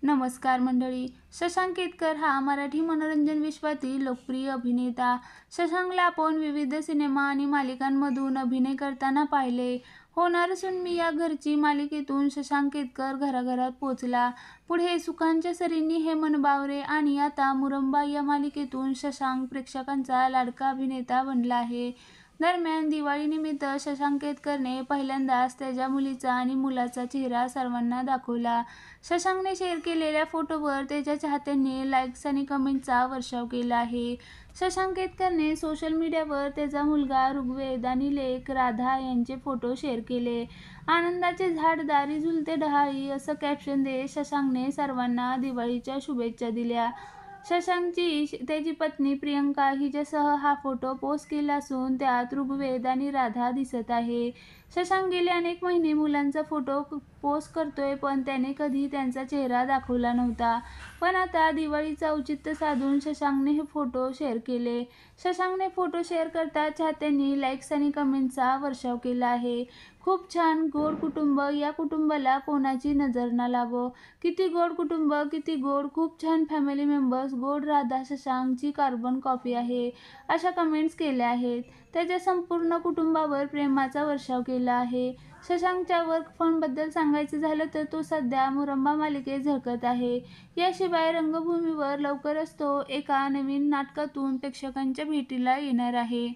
नमस्कार मंडळी. शशांक केतकर हा मराठी मनोरंजन विश्वातील लोकप्रिय अभिनेता. शशांकला आपण विविध सिनेमा आणि मालिकांमधून अभिनय करताना पाहिले. होणार सून मी या घरची मालिकेतून शशांक केतकर घराघरात पोचला. पुढे सुखांच्या सरींनी हे मन बावरे आणि आता मुरंबा या मालिकेतून शशांक प्रेक्षकांचा लाडका अभिनेता बनला आहे. दरम्यान दिवाळीनिमित्त शशांक केतकरने पहिल्यांदाच त्याच्या मुलीचा आणि मुलाचा चेहरा सर्वांना दाखवला. शशांकने शेअर केलेल्या फोटोवर त्याच्या चाहत्यांनी लाईक्स आणि कमेंट्सचा वर्षाव केला आहे. शशांक केतकरने सोशल मीडियावर त्याचा मुलगा ऋग्वेद आणि लेक राधा यांचे फोटो शेअर केले. आनंदाचे झाड दारी झुलते डहाळी असं कॅप्शन देत शशांकने सर्वांना दिवाळीच्या शुभेच्छा दिल्या. शशांकची त्याची पत्नी प्रियंका हिच्यासह हा फोटो पोस्ट केला असून त्यात ऋग्वेद आणि राधा दिसत आहे. शशांक गेले अनेक महिने मुलांचा फोटो पोस्ट करतोय, पण त्याने कधी त्यांचा चेहरा दाखवला नव्हता. पण आता दिवाळीचं औचित्य साधून शशांकने हे फोटो शेअर केले. शशांकने फोटो शेअर करताच चाहत्यांनी लाईक्स आणि कमेंट्सचा वर्षाव केला आहे. खूप छान, गोड कुटुंब, या कुटुंबाला कोणाची नजर ना लागो. किती गोड कुटुंब, किती गोड, खूप छान फॅमिली मेंबर्स, गोड राधा शशांकची कार्बन कॉपी आहे, अशा कमेंट्स केल्या आहेत. त्याच्या संपूर्ण कुटुंबावर प्रेमाचा वर्षाव केला आहे. शशांकच्या वर्क फ्रंटबद्दल सांगायचं झालं तर तो सध्या मुरंबा मालिकेत झळकत आहे. याशिवाय रंगभूमीवर लवकरच तो एका नवीन नाटकातून प्रेक्षकांच्या भेटीला येणार आहे.